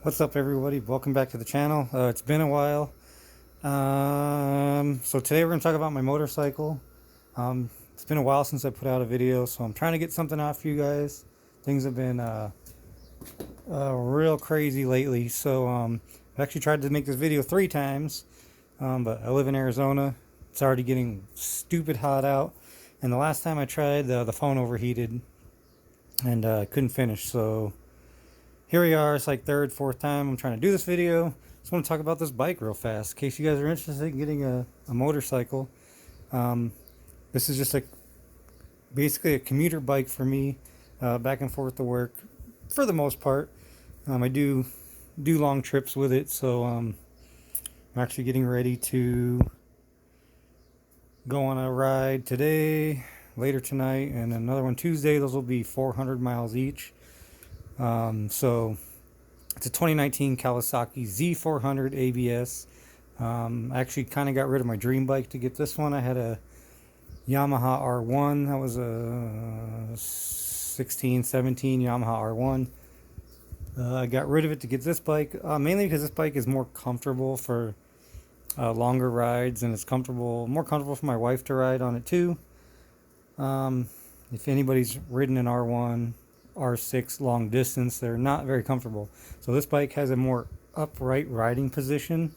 What's up, everybody? Welcome back to the channel. It's been a while. So today we're going to talk about my motorcycle. It's been a while since I put out a video, so I'm trying to get something out for you guys. Things have been real crazy lately, so I've actually tried to make this video 3 times, but I live in Arizona. It's already getting stupid hot out, and the last time I tried, the phone overheated, and I couldn't finish, so here we are. It's like 3rd, 4th time I'm trying to do this video. Just want to talk about this bike real fast in case you guys are interested in getting a motorcycle. This is just basically a commuter bike for me, back and forth to work for the most part. I do long trips with it, so I'm actually getting ready to go on a ride today, later tonight, and another one Tuesday. Those will be 400 miles each. So it's a 2019 Kawasaki Z400 ABS. I actually kind of got rid of my dream bike to get this one. I had a Yamaha R1. That was a 17 Yamaha R1. I got rid of it to get this bike, mainly because this bike is more comfortable for longer rides, and it's more comfortable for my wife to ride on it too. If anybody's ridden an R1, R6 long distance, they're not very comfortable. So this bike has a more upright riding position.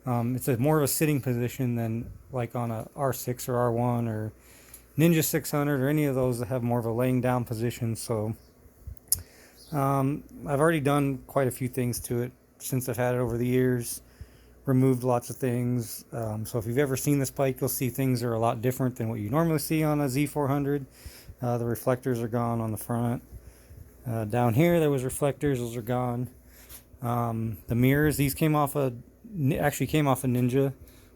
It's more of a sitting position than like on a R6 or R1 or Ninja 600 or any of those that have more of a laying down position. So I've already done quite a few things to it since I've had it over the years. Removed lots of things. So if you've ever seen this bike, you'll see things are a lot different than what you normally see on a Z400. The reflectors are gone on the front. Down here there was reflectors, those are gone. The mirrors, these actually came off a Ninja.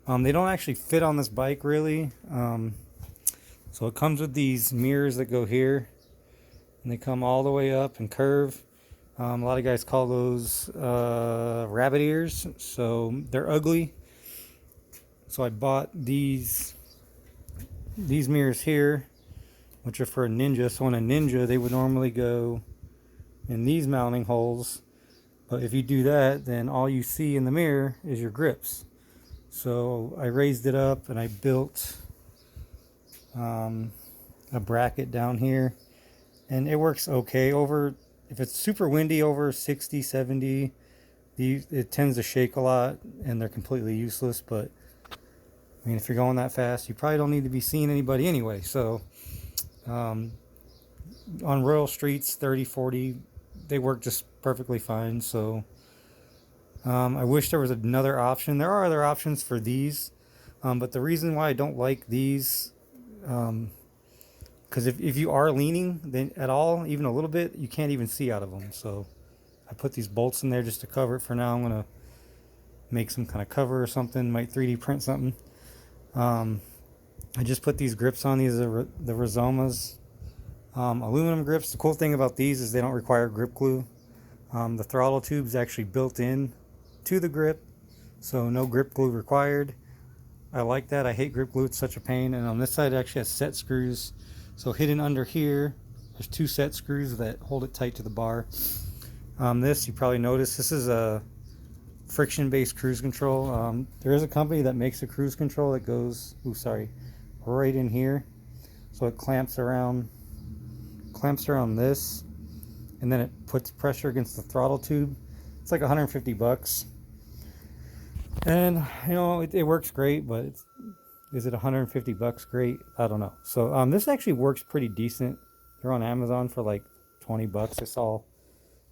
They don't actually fit on this bike really. So it comes with these mirrors that go here, and they come all the way up and curve. A lot of guys call those rabbit ears, so they're ugly. So I bought these mirrors here, which are for a Ninja. So on a Ninja they would normally go in these mounting holes, but if you do that, then all you see in the mirror is your grips. So I raised it up and I built a bracket down here, and it works okay. If it's super windy, over 60, 70, it tends to shake a lot and they're completely useless. But I mean, if you're going that fast, you probably don't need to be seeing anybody anyway. So on rural streets, 30, 40, they work just perfectly fine. So I wish there was another option. There are other options for these, but the reason why I don't like these, because if you are leaning then at all, even a little bit, you can't even see out of them. So I put these bolts in there just to cover it for now. I'm gonna make some kind of cover or something, might 3D print something. I just put these grips on. These are the Rizomas, aluminum grips. The cool thing about these is they don't require grip glue. The throttle tube is actually built in to the grip, so no grip glue required. I like that. I hate grip glue, it's such a pain. And on this side it actually has set screws. So hidden under here, there's 2 set screws that hold it tight to the bar. This, you probably noticed, this is a friction-based cruise control. There is a company that makes a cruise control that goes, right in here. So it clamps around this, and then it puts pressure against the throttle tube. It's like 150 bucks. And you know, it works great, but is it 150 bucks great? I don't know. So this actually works pretty decent. They're on Amazon for like 20 bucks. I saw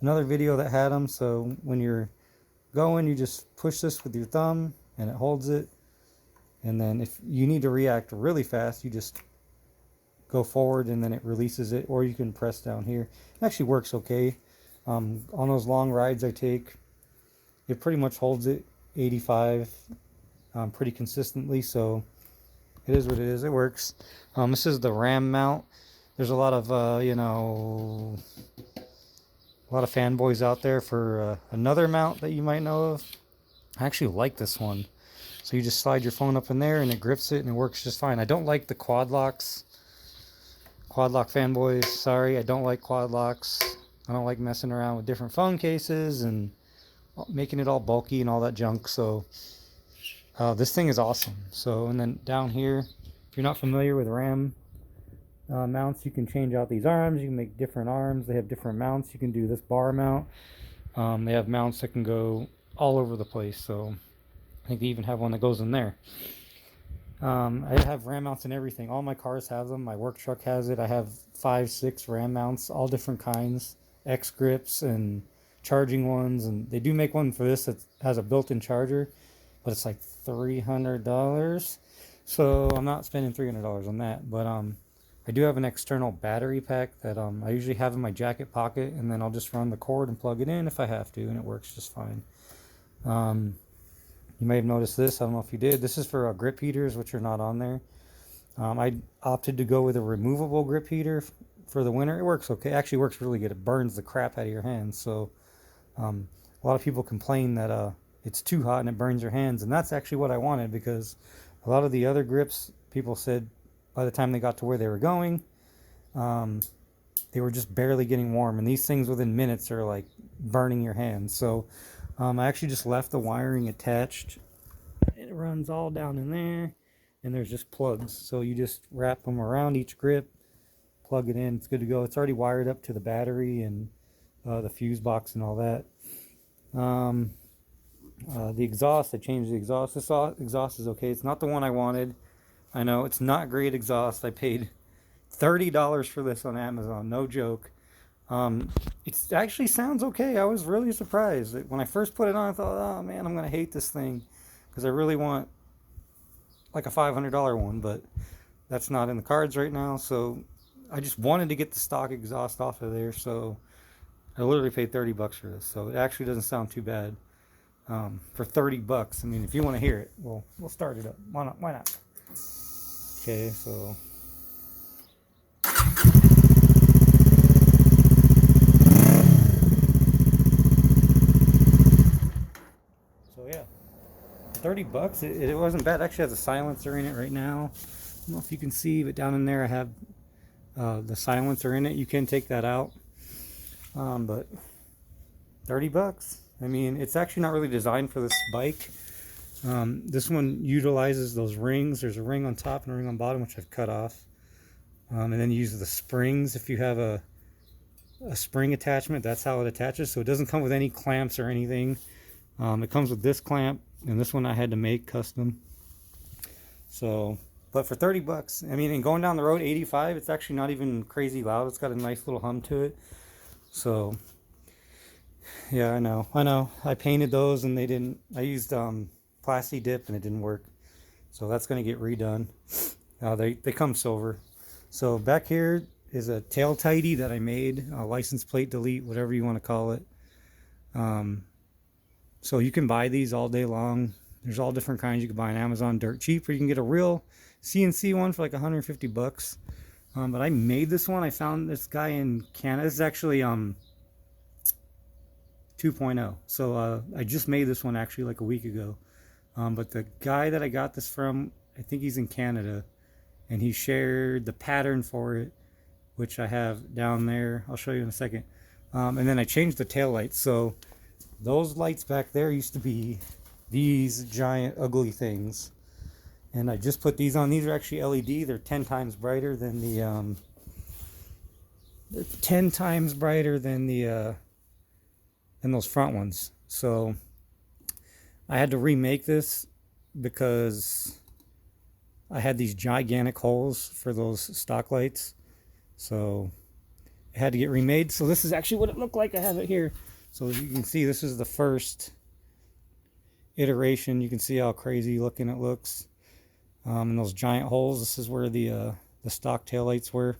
another video that had them. So when you're going, you just push this with your thumb and it holds it, and then if you need to react really fast, you just go forward and then it releases it, or you can press down here. It actually works okay. On those long rides I take, it pretty much holds it 85 pretty consistently, so it is what it is. It works. This is the RAM mount. There's a lot of a lot of fanboys out there for another mount that you might know of. I actually like this one. So you just slide your phone up in there and it grips it and it works just fine. I don't like the quad locks. Quad lock fanboys, sorry, I don't like quad locks. I don't like messing around with different phone cases and making it all bulky and all that junk. So this thing is awesome. So, and then down here, if you're not familiar with Ram mounts, you can change out these arms. You can make different arms. They have different mounts. You can do this bar mount. They have mounts that can go all over the place. So I think they even have one that goes in there. I have Ram mounts and everything. All my cars have them. My work truck has it. I have 5, 6 Ram mounts, all different kinds, X grips and charging ones. And they do make one for this that has a built-in charger, but it's like $300. So I'm not spending $300 on that. But I do have an external battery pack that I usually have in my jacket pocket, and then I'll just run the cord and plug it in if I have to, and it works just fine. You may have noticed this. I don't know if you did. This is for grip heaters, which are not on there. I opted to go with a removable grip heater for the winter. It works okay. It actually works really good. It burns the crap out of your hands. So a lot of people complain that it's too hot and it burns your hands. And that's actually what I wanted, because a lot of the other grips, people said by the time they got to where they were going, they were just barely getting warm. And these things within minutes are like burning your hands. So I actually just left the wiring attached. It runs all down in there, and there's just plugs. So you just wrap them around each grip, plug it in, it's good to go. It's already wired up to the battery and the fuse box and all that. The exhaust, I changed the exhaust. This exhaust is okay. It's not the one I wanted. I know, it's not great exhaust. I paid $30 for this on Amazon, no joke. It actually sounds okay. I was really surprised. When I first put it on, I thought, oh man, I'm going to hate this thing, because I really want like a $500 one, but that's not in the cards right now. So I just wanted to get the stock exhaust off of there. So I literally paid $30 for this. So it actually doesn't sound too bad for $30. I mean, if you want to hear it, we'll start it up. Why not? Why not? Okay, so. So yeah, $30. It wasn't bad. It actually has a silencer in it right now. I don't know if you can see, but down in there I have the silencer in it. You can take that out, but $30. I mean, it's actually not really designed for this bike. This one utilizes those rings. There's a ring on top and a ring on bottom, which I've cut off, and then you use the springs. If you have a spring attachment, that's how it attaches. So it doesn't come with any clamps or anything. It comes with this clamp, and this one I had to make custom. So, but for $30, I mean, and going down the road 85, it's actually not even crazy loud. It's got a nice little hum to it. So yeah, I know. I painted those and they didn't. I used Plasti Dip and it didn't work. So that's going to get redone. They come silver. So back here is a tail tidy that I made, a license plate delete, whatever you want to call it. So you can buy these all day long. There's all different kinds. You can buy on Amazon dirt cheap, or you can get a real CNC one for like $150. But I made this one. I found this guy in Canada. This is actually 2.0. So I just made this one actually like a week ago. But the guy that I got this from, I think he's in Canada, and he shared the pattern for it, which I have down there. I'll show you in a second. And then I changed the tail lights. So those lights back there used to be these giant ugly things, and I just put these on. These are actually LED. They're 10 times brighter than the than those front ones. So I had to remake this because I had these gigantic holes for those stock lights, so it had to get remade. So this is actually what it looked like. I have it here. So as you can see, this is the first iteration. You can see how crazy looking it looks. And those giant holes, this is where the stock taillights were.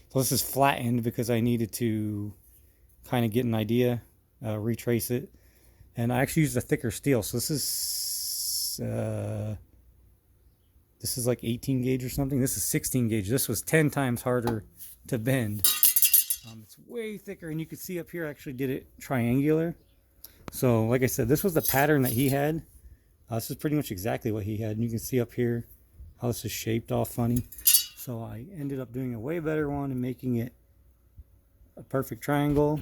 So this is flattened because I needed to kind of get an idea, retrace it. And I actually used a thicker steel. So this is like 18 gauge or something. This is 16 gauge. This was 10 times harder to bend. It's way thicker, and you can see up here I actually did it triangular. So like I said, this was the pattern that he had. This is pretty much exactly what he had, and you can see up here how this is shaped all funny. So I ended up doing a way better one and making it a perfect triangle.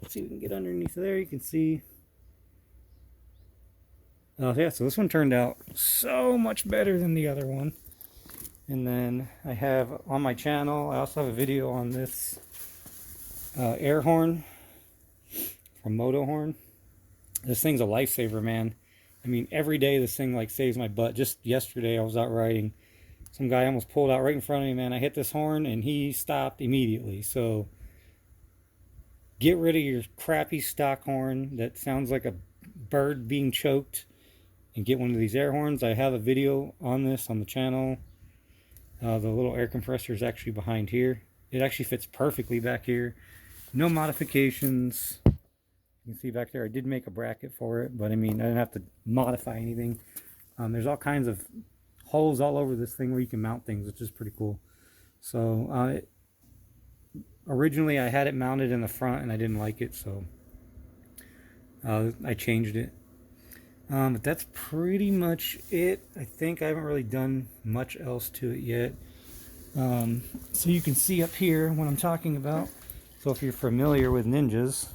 Let's see if we can get underneath there. You can see Yeah, so this one turned out so much better than the other one. And then I have on my channel, I also have a video on this air horn from Moto Horn. This thing's a lifesaver, man. I mean, every day this thing like saves my butt. Just yesterday I was out riding. Some guy almost pulled out right in front of me, man. I hit this horn and he stopped immediately. So get rid of your crappy stock horn that sounds like a bird being choked and get one of these air horns. I have a video on this on the channel. The little air compressor is actually behind here. It actually fits perfectly back here. No modifications. You can see back there I did make a bracket for it, but I mean I didn't have to modify anything. There's all kinds of holes all over this thing where you can mount things, which is pretty cool. So originally I had it mounted in the front and I didn't like it, so I changed it. But that's pretty much it. I think I haven't really done much else to it yet. So you can see up here what I'm talking about. So if you're familiar with Ninjas,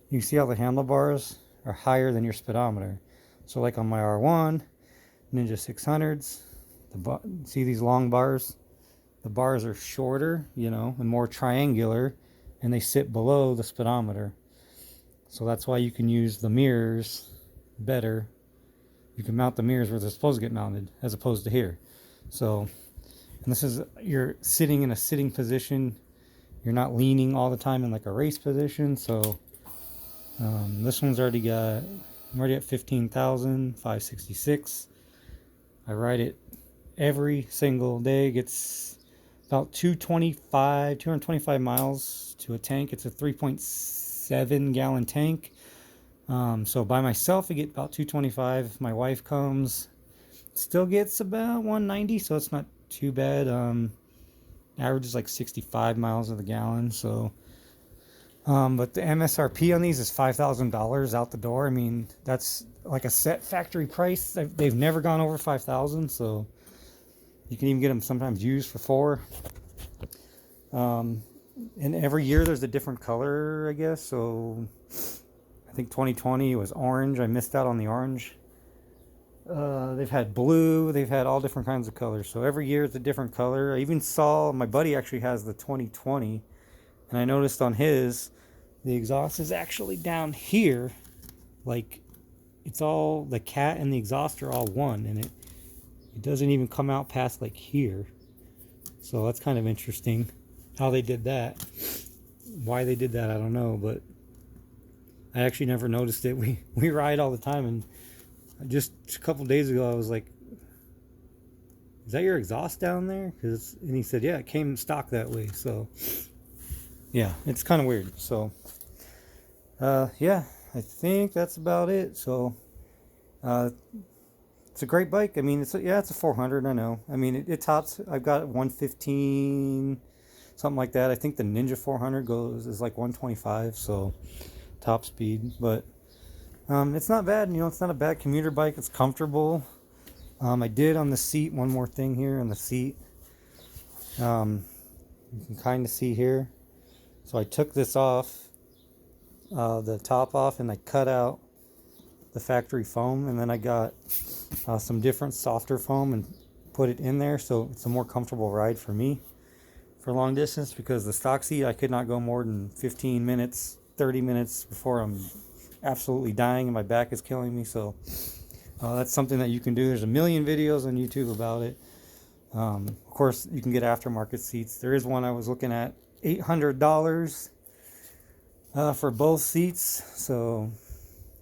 you see how the handlebars are higher than your speedometer. So like on my R1, Ninja 600s, see these long bars? The bars are shorter, you know, and more triangular, and they sit below the speedometer. So that's why you can use the mirrors better. You can mount the mirrors where they're supposed to get mounted, as opposed to here. So, and this is, you're sitting in a sitting position. You're not leaning all the time in like a race position. So this one's already got, I'm already at 15,566. I ride it every single day. It gets about 225 miles to a tank. It's a 3.7 gallon tank. So by myself I get about 225. My wife comes, still gets about 190, so it's not too bad. Average is like 65 miles of the gallon. So but the MSRP on these is $5,000 out the door. I mean, that's like a set factory price. They've never gone over 5,000, so you can even get them sometimes used for $4,000. And every year there's a different color, I guess. So I think 2020 was orange. I missed out on the orange. They've had blue. They've had all different kinds of colors. So every year it's a different color. I even saw, my buddy actually has the 2020. And I noticed on his, the exhaust is actually down here. Like, it's all, the cat and the exhaust are all one. And it doesn't even come out past like here. So that's kind of interesting how they did that. Why they did that, I don't know. But I actually never noticed it. We ride all the time. And just a couple days ago, I was like, is that your exhaust down there? And he said, yeah, it came stock that way. So yeah, it's kind of weird. So yeah, I think that's about it. So it's a great bike. I mean, it's a 400. I know. I mean, it tops. I've got 115, something like that. I think the Ninja 400 is like 125. So top speed, but it's not bad. You know, it's not a bad commuter bike. It's comfortable. I did on the seat. One more thing here on the seat. You can kind of see here. So I took this off, the top off, and I cut out the factory foam, and then I got some different softer foam and put it in there, so it's a more comfortable ride for me for long distance, because the stock seat I could not go more than 15 minutes, 30 minutes before I'm absolutely dying and my back is killing me. So that's something that you can do. There's a million videos on YouTube about it. Of course, you can get aftermarket seats. There is one I was looking at, $800 for both seats. So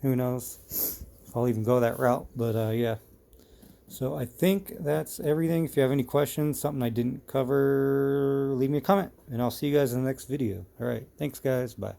who knows if I'll even go that route. But yeah. So I think that's everything. If you have any questions, something I didn't cover, leave me a comment, and I'll see you guys in the next video. All right. Thanks, guys. Bye.